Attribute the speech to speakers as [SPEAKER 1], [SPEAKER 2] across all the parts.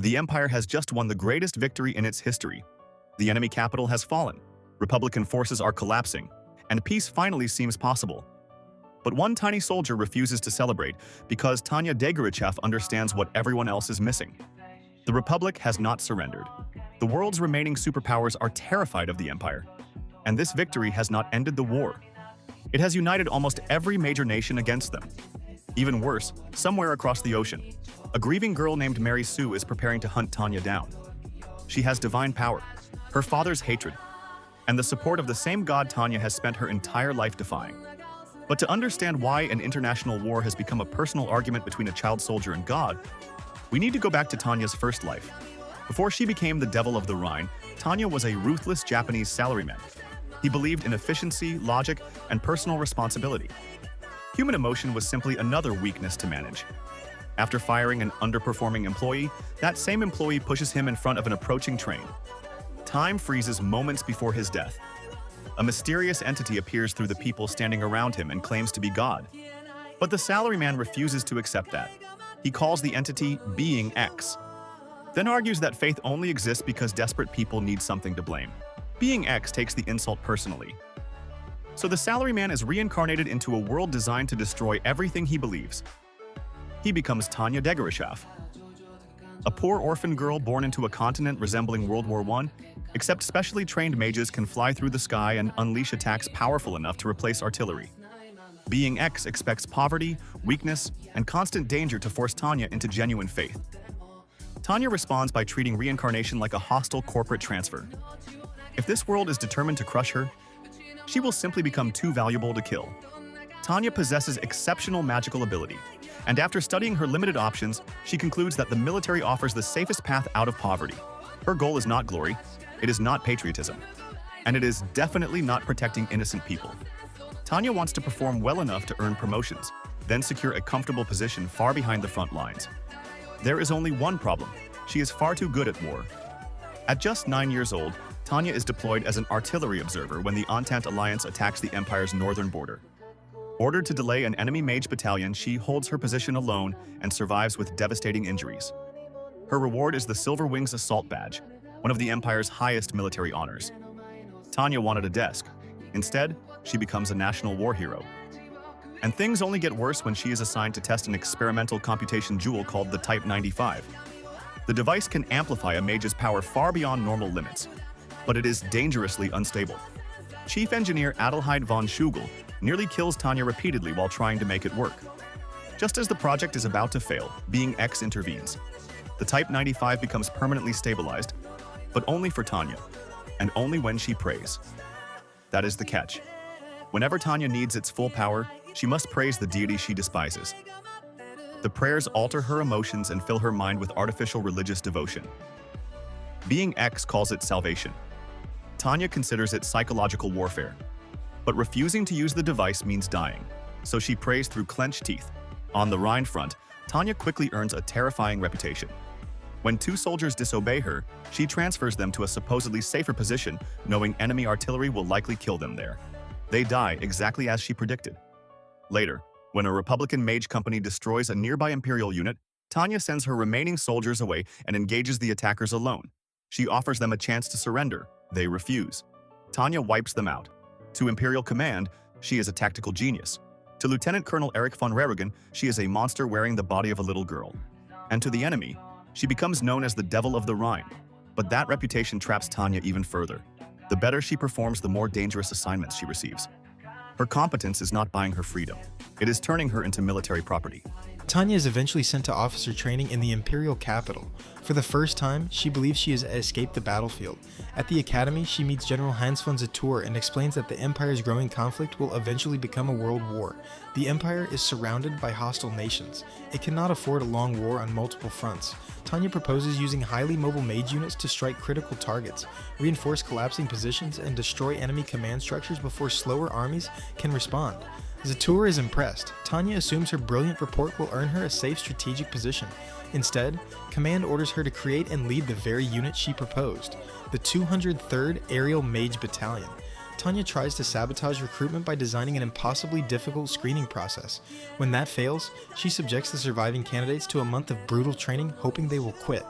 [SPEAKER 1] The Empire has just won the greatest victory in its history. The enemy capital has fallen, Republican forces are collapsing, and peace finally seems possible. But one tiny soldier refuses to celebrate because Tanya Degurechaff understands what everyone else is missing. The Republic has not surrendered. The world's remaining superpowers are terrified of the Empire. And this victory has not ended the war. It has united almost every major nation against them. Even worse, somewhere across the ocean, a grieving girl named Mary Sioux is preparing to hunt Tanya down. She has divine power, her father's hatred, and the support of the same god Tanya has spent her entire life defying. But to understand why an international war has become a personal argument between a child soldier and God, we need to go back to Tanya's first life. Before she became the devil of the Rhine, Tanya was a ruthless Japanese salaryman. He believed in efficiency, logic, and personal responsibility. Human emotion was simply another weakness to manage. After firing an underperforming employee, that same employee pushes him in front of an approaching train. Time freezes moments before his death. A mysterious entity appears through the people standing around him and claims to be God. But the salaryman refuses to accept that. He calls the entity Being X, then argues that faith only exists because desperate people need something to blame. Being X takes the insult personally. So the salaryman is reincarnated into a world designed to destroy everything he believes. He becomes Tanya Degurechaff, a poor orphan girl born into a continent resembling World War I, except specially trained mages can fly through the sky and unleash attacks powerful enough to replace artillery. Being X expects poverty, weakness, and constant danger to force Tanya into genuine faith. Tanya responds by treating reincarnation like a hostile corporate transfer. If this world is determined to crush her, she will simply become too valuable to kill. Tanya possesses exceptional magical ability, and after studying her limited options, she concludes that the military offers the safest path out of poverty. Her goal is not glory, it is not patriotism, and it is definitely not protecting innocent people. Tanya wants to perform well enough to earn promotions, then secure a comfortable position far behind the front lines. There is only one problem: she is far too good at war. At just 9 years old, Tanya is deployed as an artillery observer when the Entente Alliance attacks the Empire's northern border. Ordered to delay an enemy Mage battalion, she holds her position alone and survives with devastating injuries. Her reward is the Silver Wings Assault Badge, one of the Empire's highest military honors. Tanya wanted a desk. Instead, she becomes a national war hero. And things only get worse when she is assigned to test an experimental computation jewel called the Type 95. The device can amplify a mage's power far beyond normal limits, but it is dangerously unstable. Chief Engineer Adelheid von Schugel nearly kills Tanya repeatedly while trying to make it work. Just as the project is about to fail, Being X intervenes. The Type 95 becomes permanently stabilized, but only for Tanya, and only when she prays. That is the catch. Whenever Tanya needs its full power, she must praise the deity she despises. The prayers alter her emotions and fill her mind with artificial religious devotion. Being X calls it salvation. Tanya considers it psychological warfare. But refusing to use the device means dying, so she prays through clenched teeth. On the Rhine front, Tanya quickly earns a terrifying reputation. When 2 soldiers disobey her, she transfers them to a supposedly safer position, knowing enemy artillery will likely kill them there. They die exactly as she predicted. Later, when a Republican Mage company destroys a nearby Imperial unit, Tanya sends her remaining soldiers away and engages the attackers alone. She offers them a chance to surrender. They refuse. Tanya wipes them out. To Imperial Command, she is a tactical genius. To Lieutenant Colonel Erich von Rerigen, she is a monster wearing the body of a little girl. And to the enemy, she becomes known as the Devil of the Rhine. But that reputation traps Tanya even further. The better she performs, the more dangerous assignments she receives. Her competence is not buying her freedom. It is turning her into military property.
[SPEAKER 2] Tanya is eventually sent to officer training in the Imperial capital. For the first time, she believes she has escaped the battlefield. At the academy, she meets General Heinz von Zatour and explains that the Empire's growing conflict will eventually become a world war. The Empire is surrounded by hostile nations. It cannot afford a long war on multiple fronts. Tanya proposes using highly mobile mage units to strike critical targets, reinforce collapsing positions, and destroy enemy command structures before slower armies can respond. Zatour is impressed. Tanya assumes her brilliant report will earn her a safe strategic position. Instead, Command orders her to create and lead the very unit she proposed, the 203rd Aerial Mage Battalion. Tanya tries to sabotage recruitment by designing an impossibly difficult screening process. When that fails, she subjects the surviving candidates to a month of brutal training, hoping they will quit.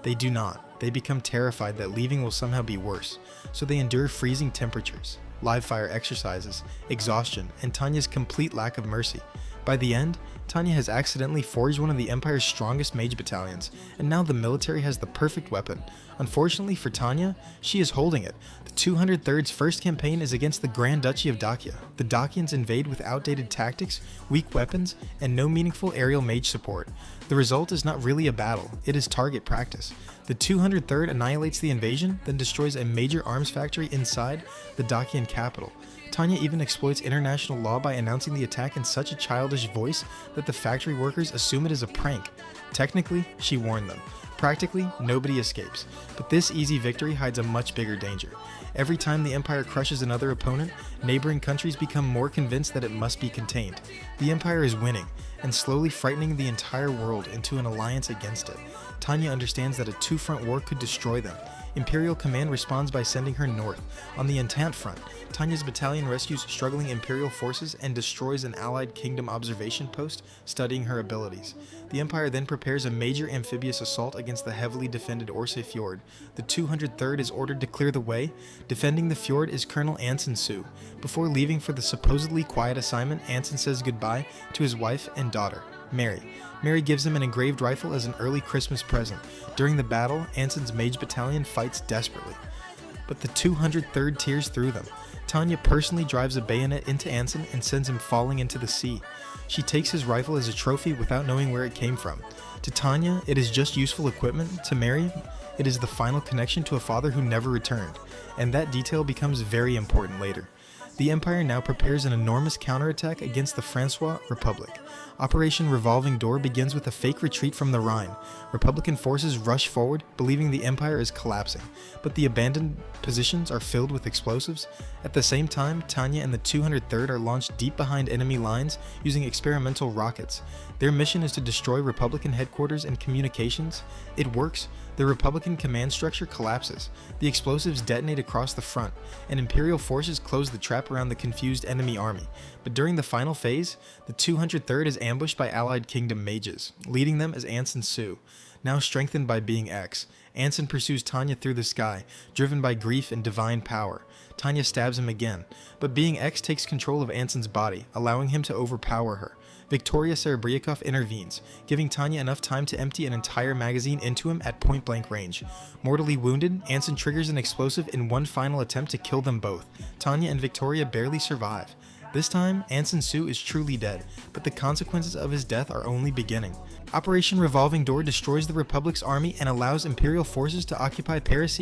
[SPEAKER 2] They do not. They become terrified that leaving will somehow be worse, so they endure freezing temperatures, live fire exercises, exhaustion, and Tanya's complete lack of mercy. By the end, Tanya has accidentally forged one of the Empire's strongest mage battalions, and now the military has the perfect weapon. Unfortunately for Tanya, she is holding it. The 203rd's first campaign is against the Grand Duchy of Dacia. The Dacians invade with outdated tactics, weak weapons, and no meaningful aerial mage support. The result is not really a battle, it is target practice. The 203rd annihilates the invasion, then destroys a major arms factory inside the Dacian capital. Tanya even exploits international law by announcing the attack in such a childish voice that the factory workers assume it is a prank. Technically, she warned them. Practically, nobody escapes. But this easy victory hides a much bigger danger. Every time the Empire crushes another opponent, neighboring countries become more convinced that it must be contained. The Empire is winning, and slowly frightening the entire world into an alliance against it. Tanya understands that a two-front war could destroy them. Imperial Command responds by sending her north. On the Entente front, Tanya's battalion rescues struggling Imperial forces and destroys an allied kingdom observation post, studying her abilities. The Empire then prepares a major amphibious assault against the heavily defended Orsay Fjord. The 203rd is ordered to clear the way. Defending the fjord is Colonel Anson Sioux. Before leaving for the supposedly quiet assignment, Anson says goodbye to his wife and daughter, Mary. Mary gives him an engraved rifle as an early Christmas present. During the battle, Anson's Mage Battalion fights desperately, but the 203rd tears through them. Tanya personally drives a bayonet into Anson and sends him falling into the sea. She takes his rifle as a trophy without knowing where it came from. To Tanya, it is just useful equipment. To Mary, it is the final connection to a father who never returned, and that detail becomes very important later. The Empire now prepares an enormous counterattack against the Francois Republic. Operation Revolving Door begins with a fake retreat from the Rhine. Republican forces rush forward, believing the Empire is collapsing, but the abandoned positions are filled with explosives. At the same time, Tanya and the 203rd are launched deep behind enemy lines using experimental rockets. Their mission is to destroy Republican headquarters and communications. It works. The Republican command structure collapses. The explosives detonate across the front, and Imperial forces close the trap around the confused enemy army. But during the final phase, the 203rd is ambushed by allied kingdom mages. Leading them is Anson Sioux. Now strengthened by being X, Anson pursues Tanya through the sky, driven by grief and divine power. Tanya stabs him again, but being X takes control of Anson's body, allowing him to overpower her. Victoria Serebriakoff intervenes, giving Tanya enough time to empty an entire magazine into him at point-blank range. Mortally wounded, Anson triggers an explosive in one final attempt to kill them both. Tanya and Victoria barely survive. This time, Anson Sioux is truly dead, but the consequences of his death are only beginning. Operation Revolving Door destroys the Republic's army and allows Imperial forces to occupy Paris.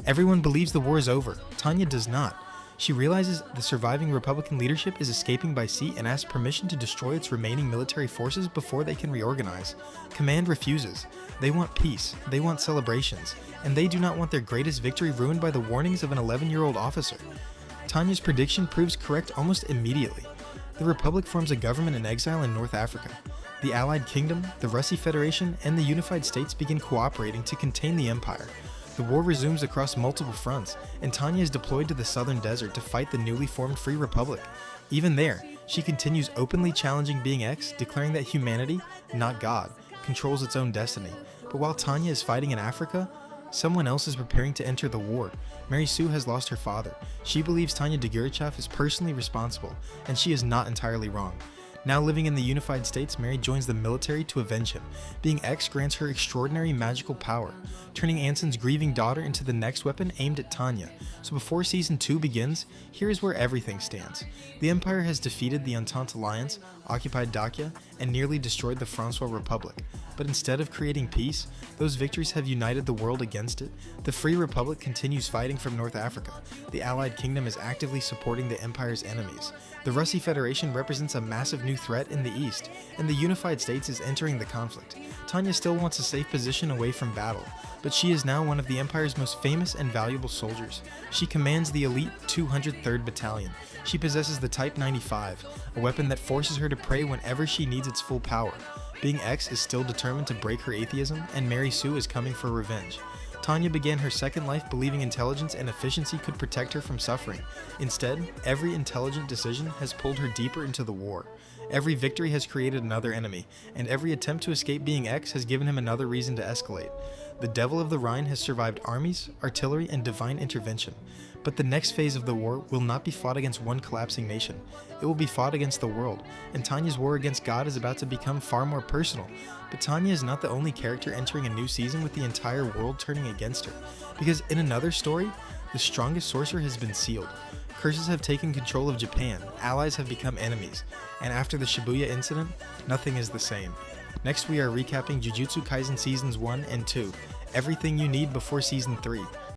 [SPEAKER 2] Everyone believes the war is over. Tanya does not. She realizes the surviving Republican leadership is escaping by sea and asks permission to destroy its remaining military forces before they can reorganize. Command refuses. They want peace, they want celebrations, and they do not want their greatest victory ruined by the warnings of an 11-year-old officer. Tanya's prediction proves correct almost immediately. The Republic forms a government in exile in North Africa. The Allied Kingdom, the Russian Federation, and the Unified States begin cooperating to contain the Empire. The war resumes across multiple fronts, and Tanya is deployed to the southern desert to fight the newly formed Free Republic. Even there, she continues openly challenging being X, declaring that humanity, not God, controls its own destiny. But while Tanya is fighting in Africa, someone else is preparing to enter the war. Mary Sioux has lost her father. She believes Tanya Degurechaff is personally responsible, and she is not entirely wrong. Now living in the Unified States, Mary joins the military to avenge him. Being X grants her extraordinary magical power, turning Anson's grieving daughter into the next weapon aimed at Tanya. So before Season 2 begins, here is where everything stands. The Empire has defeated the Entente Alliance, occupied Dacia, and nearly destroyed the Francois Republic. But instead of creating peace, those victories have united the world against it. The Free Republic continues fighting from North Africa. The Allied Kingdom is actively supporting the Empire's enemies. The Russian Federation represents a massive new threat in the east, and the Unified States is entering the conflict. Tanya still wants a safe position away from battle, but she is now one of the Empire's most famous and valuable soldiers. She commands the elite 203rd Battalion. She possesses the Type 95, a weapon that forces her to pray whenever she needs its full power. Being X is still determined to break her atheism, and Mary Sioux is coming for revenge. Tanya began her second life believing intelligence and efficiency could protect her from suffering. Instead, every intelligent decision has pulled her deeper into the war. Every victory has created another enemy, and every attempt to escape being X has given him another reason to escalate. The Devil of the Rhine has survived armies, artillery, and divine intervention. But the next phase of the war will not be fought against one collapsing nation. It will be fought against the world, and Tanya's war against God is about to become far more personal. But Tanya is not the only character entering a new season with the entire world turning against her, because in another story, the strongest sorcerer has been sealed. Curses have taken control of Japan, allies have become enemies, and after the Shibuya incident, nothing is the same. Next we are recapping Jujutsu Kaisen Seasons 1 and 2, everything you need before Season 3.